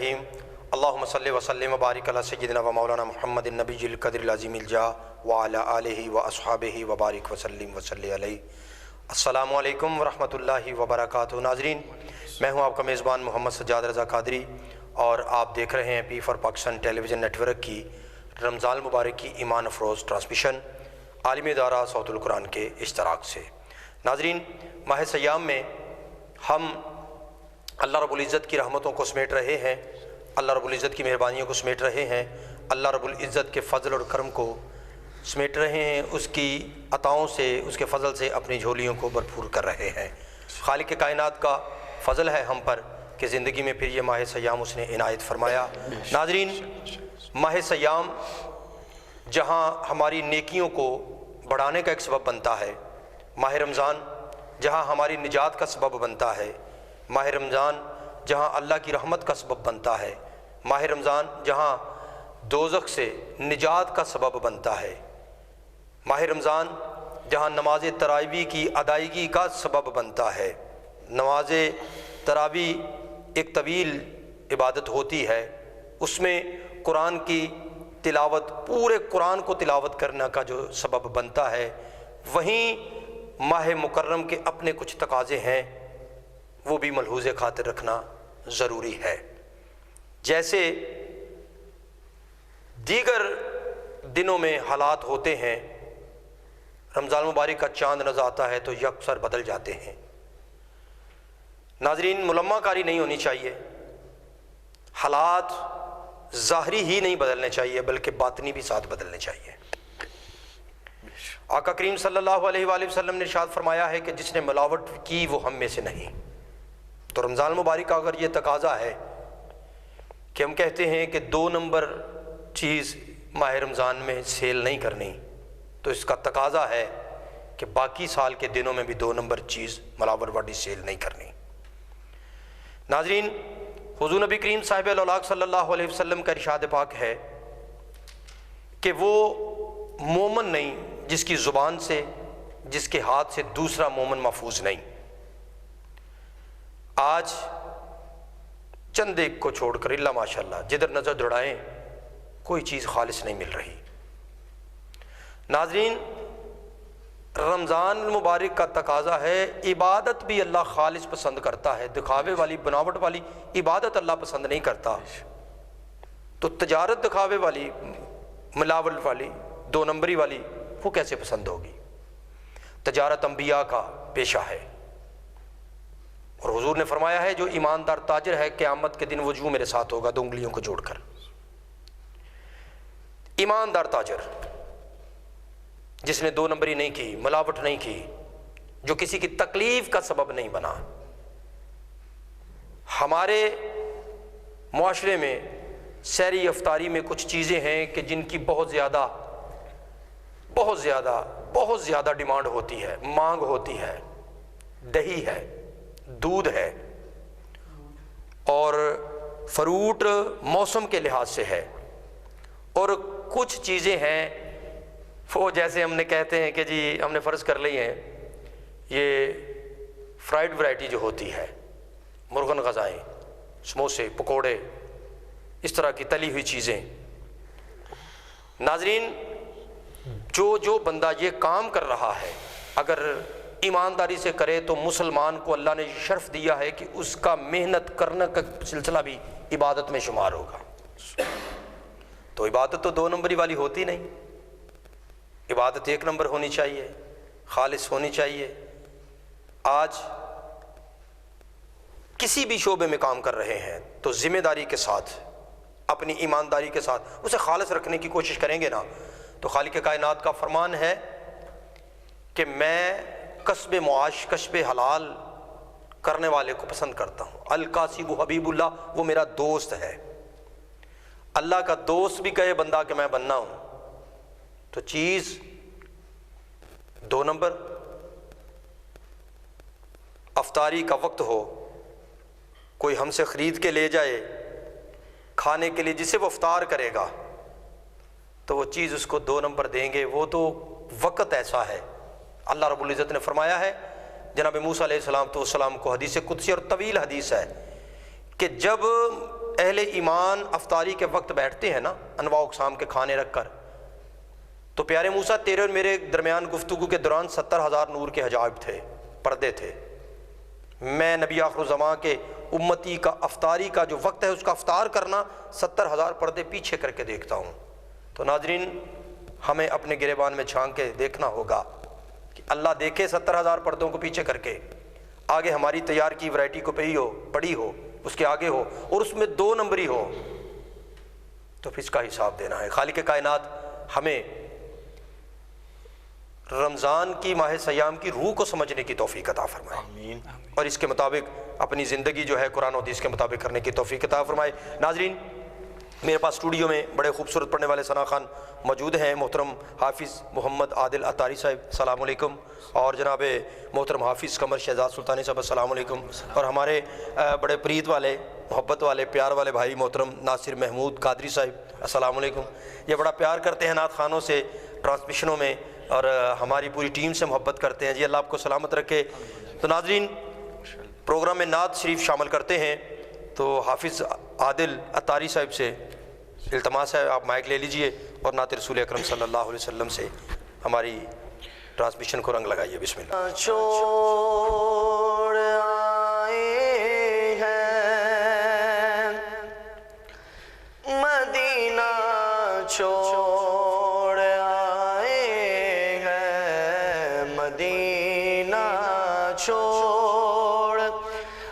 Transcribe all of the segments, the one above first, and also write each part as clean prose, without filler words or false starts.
الرحیم اللہم صلی وسلم وبارک علی سیدنا و مولانا محمد النبی القدر العظیم الجاہ وعلی آلہ و اصحابہ وبارک وسلم وصلی علیہ۔ السلام علیکم ورحمۃ اللہ وبرکاتہ۔ ناظرین، میں ہوں آپ کا میزبان محمد سجاد رضا قادری اور آپ دیکھ رہے ہیں P for Pakistan television network کی رمضان المبارک کی ایمان افروز ٹرانسمیشن عالمی ادارہ صوت القرآن کے اشتراک سے۔ ناظرین، ماہ سیام میں ہم اللہ رب العزت کی رحمتوں کو سمیٹ رہے ہیں، اللہ رب العزت کی مہربانیوں کو سمیٹ رہے ہیں، اللہ رب العزت کے فضل اور کرم کو سمیٹ رہے ہیں، اس کی عطاؤں سے، اس کے فضل سے اپنی جھولیوں کو بھرپور کر رہے ہیں۔ خالق کائنات کا فضل ہے ہم پر کہ زندگی میں پھر یہ ماہ سیام اس نے عنایت فرمایا۔ ناظرین، ماہ سیام جہاں ہماری نیکیوں کو بڑھانے کا ایک سبب بنتا ہے، ماہ رمضان جہاں ہماری نجات کا سبب بنتا ہے، ماہ رمضان جہاں اللہ کی رحمت کا سبب بنتا ہے، ماہ رمضان جہاں دوزخ سے نجات کا سبب بنتا ہے، ماہ رمضان جہاں نماز تراویح کی ادائیگی کا سبب بنتا ہے۔ نماز تراویح ایک طویل عبادت ہوتی ہے، اس میں قرآن کی تلاوت، پورے قرآن کو تلاوت کرنے کا جو سبب بنتا ہے، وہیں ماہ مکرم کے اپنے کچھ تقاضے ہیں، وہ بھی ملحوظ خاطر رکھنا ضروری ہے۔ جیسے دیگر دنوں میں حالات ہوتے ہیں، رمضان مبارک کا چاند نظر آتا ہے تو یکسر بدل جاتے ہیں۔ ناظرین، ملمہ کاری نہیں ہونی چاہیے، حالات ظاہری ہی نہیں بدلنے چاہیے بلکہ باطنی بھی ساتھ بدلنے چاہیے۔ آقا کریم صلی اللہ علیہ وآلہ وسلم نے ارشاد فرمایا ہے کہ جس نے ملاوٹ کی وہ ہم میں سے نہیں۔ تو رمضان مبارک کا اگر یہ تقاضا ہے کہ ہم کہتے ہیں کہ 2 نمبر چیز ماہ رمضان میں سیل نہیں کرنی، تو اس کا تقاضا ہے کہ باقی سال کے دنوں میں بھی 2 نمبر چیز ملاوٹ والی سیل نہیں کرنی۔ ناظرین، حضور نبی کریم صاحب الاولاق صلی اللہ علیہ وسلم کا ارشاد پاک ہے کہ وہ مومن نہیں جس کی زبان سے، جس کے ہاتھ سے دوسرا مومن محفوظ نہیں۔ آج چند ایک کو چھوڑ کر اللہ ماشاءاللہ جدھر نظر دوڑائیں کوئی چیز خالص نہیں مل رہی۔ ناظرین، رمضان المبارک کا تقاضا ہے، عبادت بھی اللہ خالص پسند کرتا ہے، دکھاوے والی بناوٹ والی عبادت اللہ پسند نہیں کرتا، تو تجارت دکھاوے والی، ملاوٹ والی، 2 نمبری والی وہ کیسے پسند ہوگی؟ تجارت انبیاء کا پیشہ ہے، اور حضور نے فرمایا ہے جو ایماندار تاجر ہے قیامت کے دن وہ جو میرے ساتھ ہوگا 2 انگلیوں کو جوڑ کر۔ ایماندار تاجر جس نے 2 نمبری نہیں کی، ملاوٹ نہیں کی، جو کسی کی تکلیف کا سبب نہیں بنا۔ ہمارے معاشرے میں سحری افطاری میں کچھ چیزیں ہیں کہ جن کی بہت زیادہ ڈیمانڈ ہوتی ہے، مانگ ہوتی ہے۔ دہی ہے، دودھ ہے، اور فروٹ موسم کے لحاظ سے ہے، اور کچھ چیزیں ہیں وہ جیسے ہم نے کہتے ہیں کہ جی ہم نے فرض کر لی ہیں، یہ فرائیڈ ورائٹی جو ہوتی ہے، مرغن غذائیں، سموسے، پکوڑے، اس طرح کی تلی ہوئی چیزیں۔ ناظرین، جو بندہ یہ کام کر رہا ہے اگر ایمانداری سے کرے تو مسلمان کو اللہ نے شرف دیا ہے کہ اس کا محنت کرنے کا سلسلہ بھی عبادت میں شمار ہوگا۔ تو عبادت تو 2 نمبری والی ہوتی نہیں، عبادت 1 نمبر ہونی چاہیے، خالص ہونی چاہیے۔ آج کسی بھی شعبے میں کام کر رہے ہیں تو ذمہ داری کے ساتھ، اپنی ایمانداری کے ساتھ اسے خالص رکھنے کی کوشش کریں گے نا، تو خالق کائنات کا فرمان ہے کہ میں کسب معاش، کسب حلال کرنے والے کو پسند کرتا ہوں۔ الکاسب حبیب اللہ، وہ میرا دوست ہے۔ اللہ کا دوست بھی کہے بندہ کہ میں بننا ہوں تو چیز 2 نمبر، افطاری کا وقت ہو، کوئی ہم سے خرید کے لے جائے کھانے کے لیے جسے وہ افطار کرے گا تو وہ چیز اس کو 2 نمبر دیں گے۔ وہ تو وقت ایسا ہے، اللہ رب العزت نے فرمایا ہے جناب موسیٰ علیہ السلام کو حدیث قدسی اور طویل حدیث ہے کہ جب اہل ایمان افطاری کے وقت بیٹھتے ہیں نا انواع اقسام کے کھانے رکھ کر، تو پیارے موسیٰ تیرے اور میرے درمیان گفتگو کے دوران 70,000 نور کے حجاب تھے، پردے تھے۔ میں نبی آخر الزماں کے امتی کا افطاری کا جو وقت ہے اس کا افطار کرنا 70,000 پردے پیچھے کر کے دیکھتا ہوں۔ تو ناظرین ہمیں اپنے گریبان میں جھانک کے دیکھنا ہوگا کہ اللہ دیکھے 70,000 پردوں کو پیچھے کر کے، آگے ہماری تیار کی ورائٹی کو پڑی ہو اس کے آگے ہو اور اس میں 2 نمبری ہو، تو پھر اس کا حساب دینا ہے۔ خالق کائنات ہمیں رمضان کی ماہ سیام کی روح کو سمجھنے کی توفیق عطا فرمائے، آمین۔ اور اس کے مطابق اپنی زندگی جو ہے قرآن و حدیث کے مطابق کرنے کی توفیق عطا فرمائے۔ ناظرین میرے پاس اسٹوڈیو میں بڑے خوبصورت پڑھنے والے ثنا خان موجود ہیں، محترم حافظ محمد عادل عطاری صاحب السلام علیکم، اور جناب محترم حافظ قمر شہزاد سلطانی صاحب السلام علیکم، اور ہمارے بڑے پریت والے محبت والے پیار والے بھائی محترم ناصر محمود قادری صاحب السلام علیکم۔ یہ بڑا پیار کرتے ہیں نعت خوانوں سے ٹرانسمیشنوں میں، اور ہماری پوری ٹیم سے محبت کرتے ہیں، جی اللہ آپ کو سلامت رکھے۔ تو ناظرین پروگرام میں نعت شریف شامل کرتے ہیں، تو حافظ عادل عطاری صاحب سے التماس ہے آپ مائک لے لیجئے اور نعت رسول اکرم صلی اللہ علیہ وسلم سے ہماری ٹرانسمیشن کو رنگ لگائیے۔ بسم اللہ۔ چھوڑ آئے ہیں مدینہ، چھوڑ آئے ہیں مدینہ، چھوڑ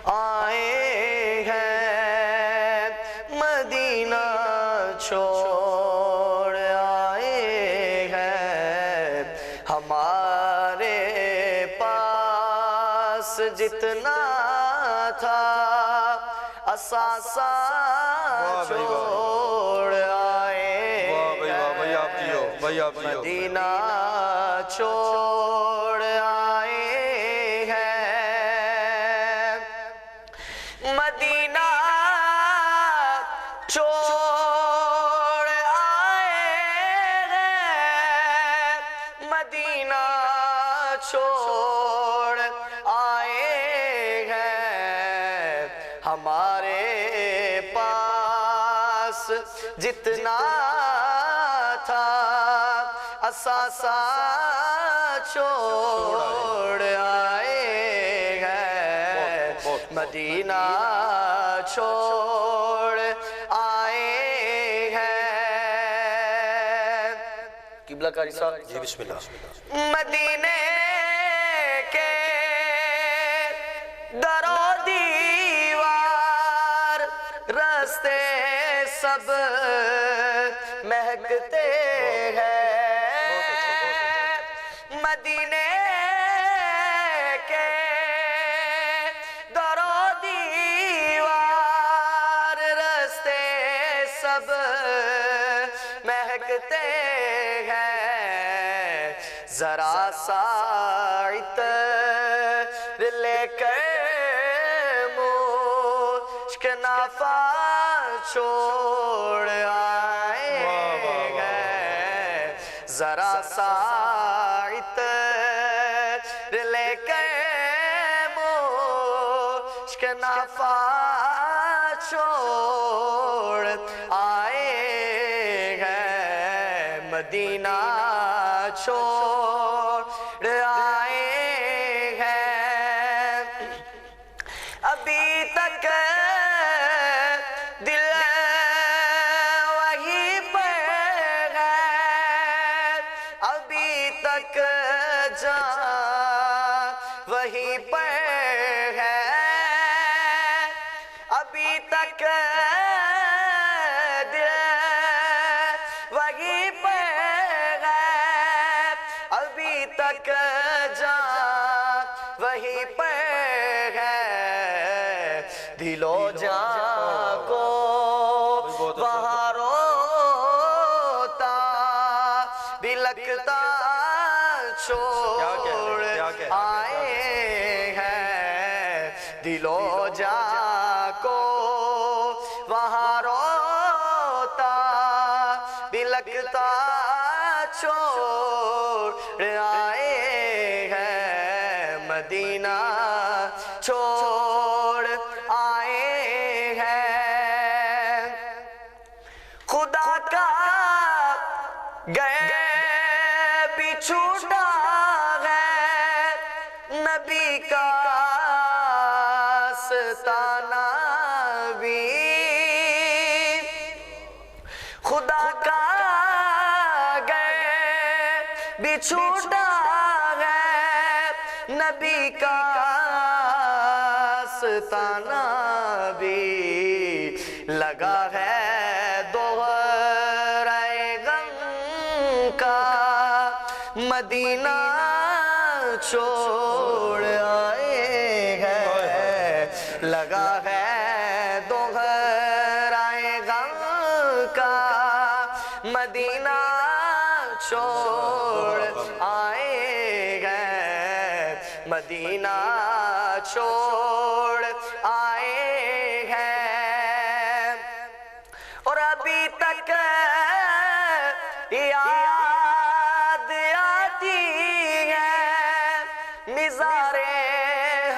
آئے ہیں مدینہ، چھوڑ آئے ہیں ہمارے پاس جتنا تھا اثاثہ چھوڑ آئے ہیں مدینہ، چھوڑ آئے ہیں مدینہ، چھوڑ آئے ہیں مدینہ، چھوڑ آئے ہیں ہمارے پاس جتنا تھا اثاثہ چھوڑ آئے ہیں مدینہ، چھوڑ آئے ہیں۔ قبلہ کاری صاحب جی بسم اللہ۔ مدینے کے در و دیوار راستے سب مہکتے ہیں، مدینے کے در و دیوار راستے سب مہکتے ہیں، ذرا سا عطر لے کر مشک نافہ چھوڑ آئے ہیں، ذرا سا عطر لے کر مشک نافہ چھوڑ آئے ہیں مدینہ، چھوڑ آئے ہیں۔ ابھی تک دل وہی پر ہے، ابھی تک جان وہی پر ہے، ابھی تک دل وہی پر ہے، ابھی تک جان وہی پر ہے، دل و جان کو وہاں روتا بھی لگتا چھوڑ آئے ہیں، دل و جان کو وہاں روتا بھی لگتا چھوڑ آئے ہیں مدینہ، چھوڑ آئے ہیں بھی چھوٹا ہے نبی کا آستانہ بھی لگا ہے دوہرائے غم کا مدینہ چھوڑ آئے ہیں لگا ہے دوہرائے غم کا مدینہ چھوڑ آئے ہیں مدینہ چھوڑ آئے ہیں اور ابھی تک یاد آتی ہے مزار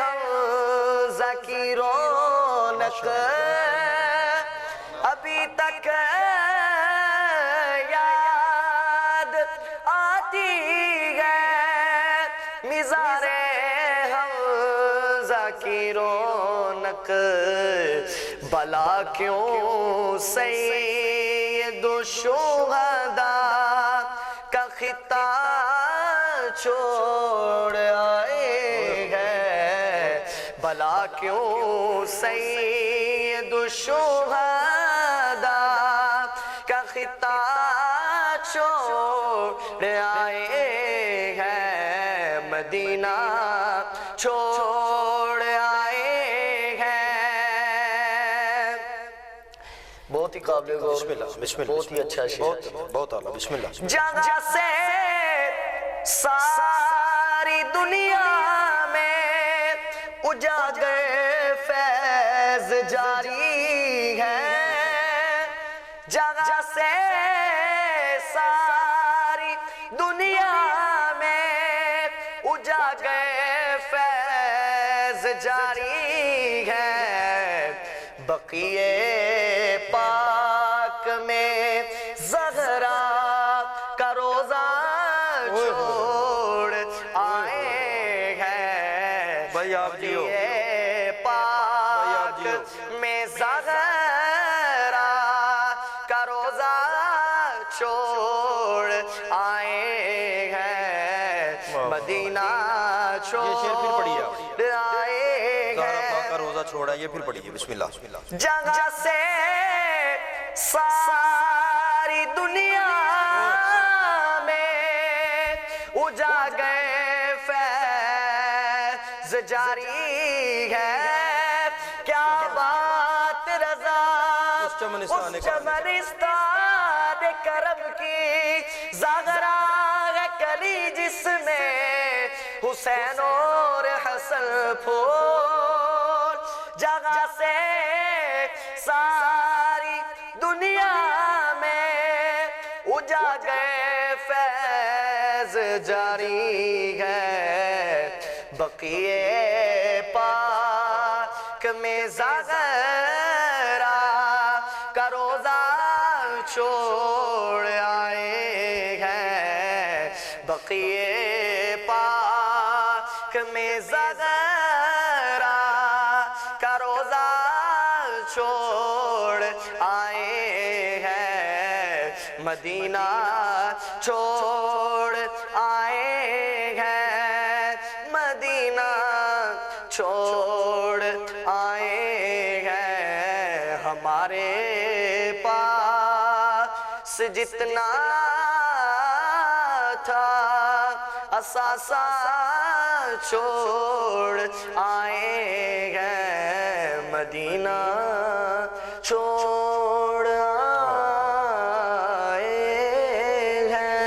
حمزہ کی رونق ابھی تک یاد آتی ہے مزار حمزہ کی رونق بلا کیوں سید الشہداء کا خطہ چھوڑ آئے ہیں بلا کیوں سید الشہداء کا خطہ چھوڑ آئے ہیں مدینہ چھوڑ آئے ہیں بہت ہی قابل غور بسم اللہ بسم اللہ بہت ہی اچھا شعر بہت اعلیٰ بسم اللہ جگہ سے ساری دنیا میں اجاگر فیض جاری ہے جگہ سے ساری دنیا میں اجاگر فیض جاری ہے بقیے پاک میں زہرا کا روزہ چھوڑ آئے ہیں بھائی آپ جیو بقیے پاک میں زہرا کا روزہ چھوڑ آئے ہیں مدینہ چھوڑ آئے کا روزہ چھوڑا یہ پھر پڑھیے بسم اللہ جگہ سے ساری دنیا میں اجاگر فیض جاری ہے کیا بات رضا اس چمنستان کرم کی زغرا ہے کلی جس میں حسین اور حسن پھول جگہ سے ساری دنیا میں اجاگر فیض جاری ہے بقیے پاک میں زغرا کا روزہ چھوڑ آئے ہیں بقیے پاک میں زغرا کا روزہ چھوڑ آئے ہیں مدینہ چھوڑ آئے ہیں مدینہ چھوڑ آئے ہیں ہمارے پاس جتنا تھا اثاثہ چھوڑ آئے ہیں مدینہ چھوڑ آئے ہیں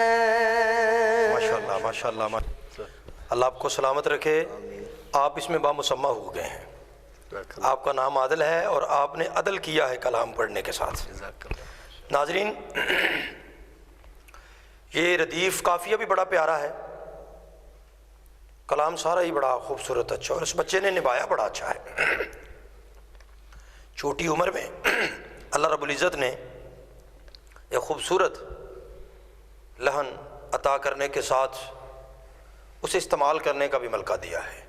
ماشاءاللہ اللہ آپ کو سلامت رکھے آپ اس میں بامسمہ ہو گئے ہیں آپ کا نام عادل ہے اور آپ نے عدل کیا ہے کلام پڑھنے کے ساتھ ناظرین یہ ردیف قافیہ بھی بڑا پیارا ہے کلام سارا ہی بڑا خوبصورت اچھا اور اس بچے نے نبھایا بڑا اچھا ہے چھوٹی عمر میں اللہ رب العزت نے ایک خوبصورت لحن عطا کرنے کے ساتھ اسے استعمال کرنے کا بھی ملکہ دیا ہے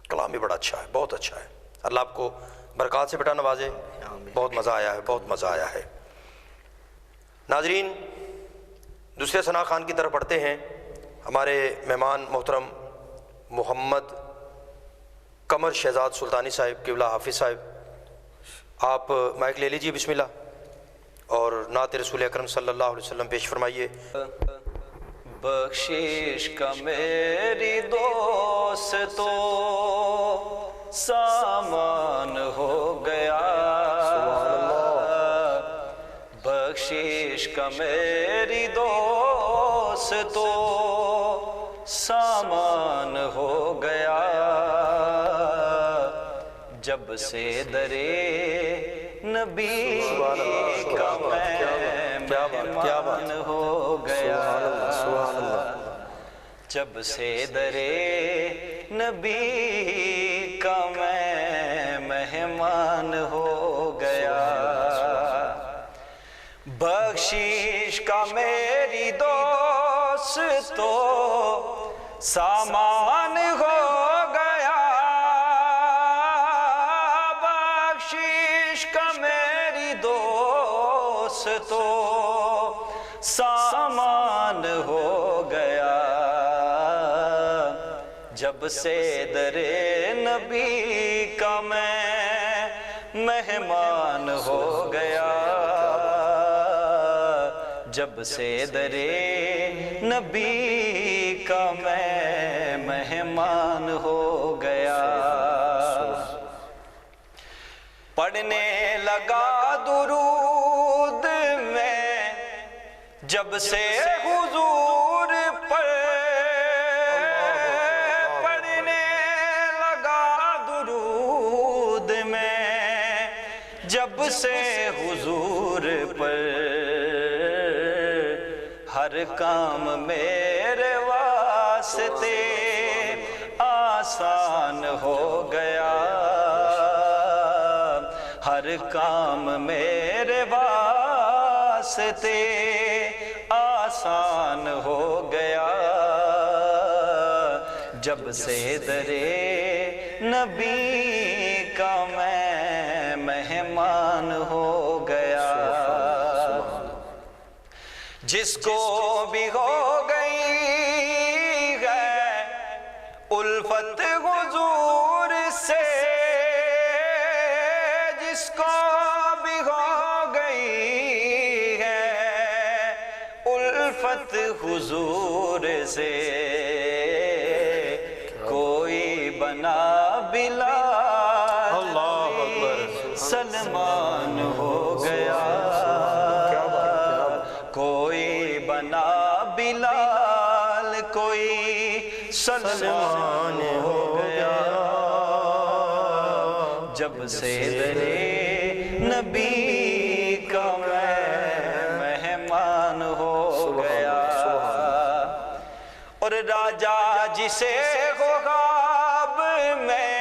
کلام بھی بڑا اچھا ہے بہت اچھا ہے اللہ آپ کو برکات سے بیٹا نوازے بہت مزہ آیا ہے بہت مزہ آیا ہے ناظرین دوسرے ثنا خان کی طرف پڑھتے ہیں ہمارے مہمان محترم محمد قمر شہزاد سلطانی صاحب قبلہ حافظ صاحب، آپ مائک لے لیجیے بسم اللہ، اور نعت رسول اکرم صلی اللہ علیہ وسلم پیش فرمائیے۔ بخشش کا میری دوستو سامان ہو گیا، بخشش کا میری دوستو سامان ہو گیا، جب سے درے نبی کا میں مہمان ہو گیا، جب سے درے نبی کا میں مہمان ہو گیا، بخشش کا میری دوستو سامان ہو گیا، بخشش کا میری دوستو سامان ہو گیا، جب سے درے نبی کا میں مہمان ہو گیا، جب سے درے نبی کا میں مہمان ہو گیا، پڑھنے لگا درود میں جب سے حضور پر، پڑھنے لگا درود میں جب سے حضور پر، ہر کام میرے واسطے آسان ہو گیا، ہر کام میرے واسطے آسان ہو گیا، جب سے درے نبی کا میں مہمان ہو گیا، جس کو بھی ہو گئی ہے الفت حضور سے، جس کو بھی ہو گئی ہے الفت حضور سے، کوئی بنا بلال اللہ اکبر، سلمان ہو گیا، کوئی بنا بلال کوئی سلمان ہو گیا، جب سے درے نبی کا میں مہمان ہو گیا، اور راجا جسے ہو خواب میں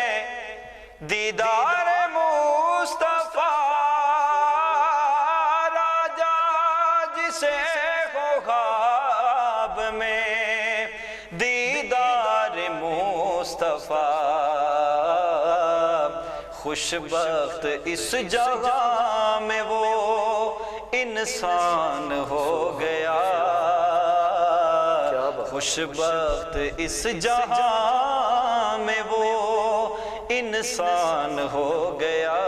دیدار مصطفیٰ، راجا جسے ہو خواب میں دیدار مصطفیٰ، خوش بخت اس جگہ میں وہ انسان ہو گیا، خوش بخت اس جہاں میں وہ انسان ہو گیا،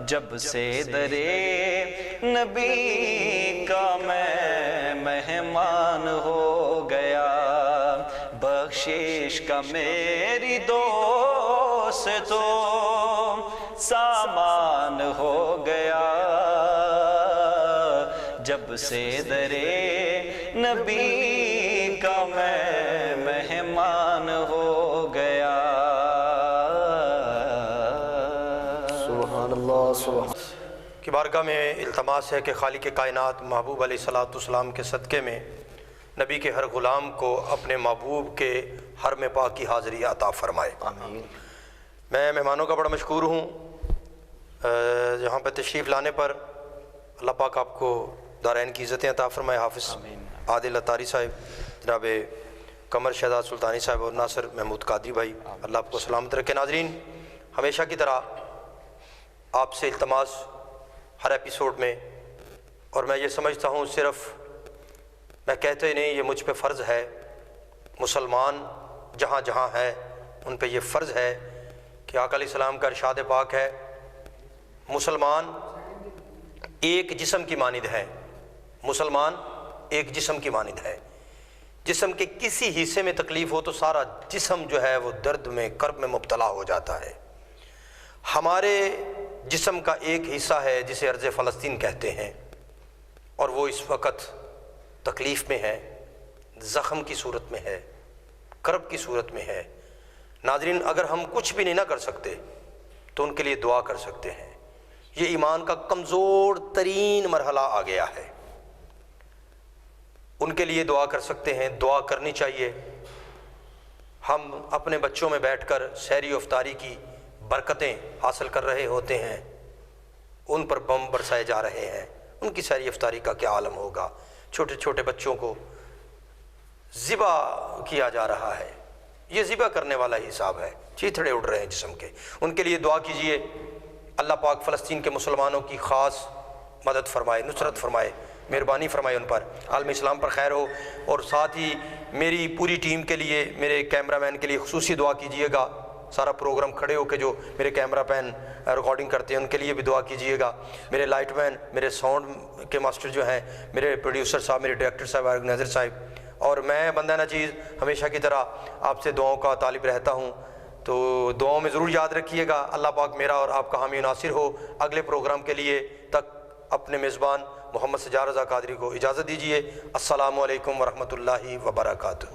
جب سے درے نبی کا میں مہمان ہو گیا، بخشش کا میری دوستو سامان ہو گیا، جب سے درے نبی کا میں مہمان ہو گیا، سبحان اللہ سبحان کی بارگاہ میں التماس ہے کہ خالق کائنات محبوب علیہ السلام کے صدقے میں نبی کے ہر غلام کو اپنے محبوب کے حرم پاک کی حاضری عطا فرمائے۔ آمین۔ میں مہمانوں کا بڑا مشکور ہوں، یہاں پہ تشریف لانے پر اللہ پاک آپ کو دارین کی عزتیں عطا فرمائے۔ حافظ عادل اتاری صاحب، جناب قمر شہزاد سلطانی صاحب اور ناصر محمود قادری بھائی، اللہ آپ کو سلامت رکھے۔ ناظرین، ہمیشہ کی طرح آپ سے التماس ہر ایپیسوڈ میں، اور میں یہ سمجھتا ہوں صرف میں کہتے نہیں یہ مجھ پہ فرض ہے، مسلمان جہاں جہاں ہے ان پہ یہ فرض ہے کہ آقا علیہ السلام کا ارشاد پاک ہے مسلمان ایک جسم کی مانند ہے، مسلمان ایک جسم کی مانند ہے۔ جسم کے کسی حصے میں تکلیف ہو تو سارا جسم جو ہے وہ درد میں کرب میں مبتلا ہو جاتا ہے۔ ہمارے جسم کا ایک حصہ ہے جسے ارض فلسطین کہتے ہیں، اور وہ اس وقت تکلیف میں ہے، زخم کی صورت میں ہے، کرب کی صورت میں ہے۔ ناظرین، اگر ہم کچھ بھی نہیں نہ کر سکتے تو ان کے لیے دعا کر سکتے ہیں۔ یہ ایمان کا کمزور ترین مرحلہ آ گیا ہے، ان کے لیے دعا کر سکتے ہیں، دعا کرنی چاہیے۔ ہم اپنے بچوں میں بیٹھ کر سحری و افطاری کی برکتیں حاصل کر رہے ہوتے ہیں، ان پر بم برسائے جا رہے ہیں، ان کی سحری افطاری کا کیا عالم ہوگا؟ چھوٹے چھوٹے بچوں کو ذبح کیا جا رہا ہے، یہ ذبح کرنے والا حساب ہے، چیتھڑے اڑ رہے ہیں جسم کے۔ ان کے لیے دعا کیجئے، اللہ پاک فلسطین کے مسلمانوں کی خاص مدد فرمائے، نصرت فرمائے، مہربانی فرمائے ان پر، عالم اسلام پر خیر ہو۔ اور ساتھ ہی میری پوری ٹیم کے لیے، میرے کیمرہ مین کے لیے خصوصی دعا کیجئے گا، سارا پروگرام کھڑے ہو کے جو میرے کیمرہ مین ریکارڈنگ کرتے ہیں ان کے لیے بھی دعا کیجئے گا، میرے لائٹ مین، میرے ساؤنڈ کے ماسٹر جو ہیں، میرے پروڈیوسر صاحب، میرے ڈائریکٹر صاحب آرگنائزر صاحب، اور میں بندہ نچیز ہمیشہ کی طرح آپ سے دعاؤں کا طالب رہتا ہوں، تو دعاؤں میں ضرور یاد رکھیے گا۔ اللہ پاک میرا اور آپ کا حامی و ناصر ہو۔ اگلے پروگرام کے لیے تک اپنے میزبان محمد سجاد رضا قادری کو اجازت دیجیے۔ السلام علیکم ورحمۃ اللہ وبرکاتہ۔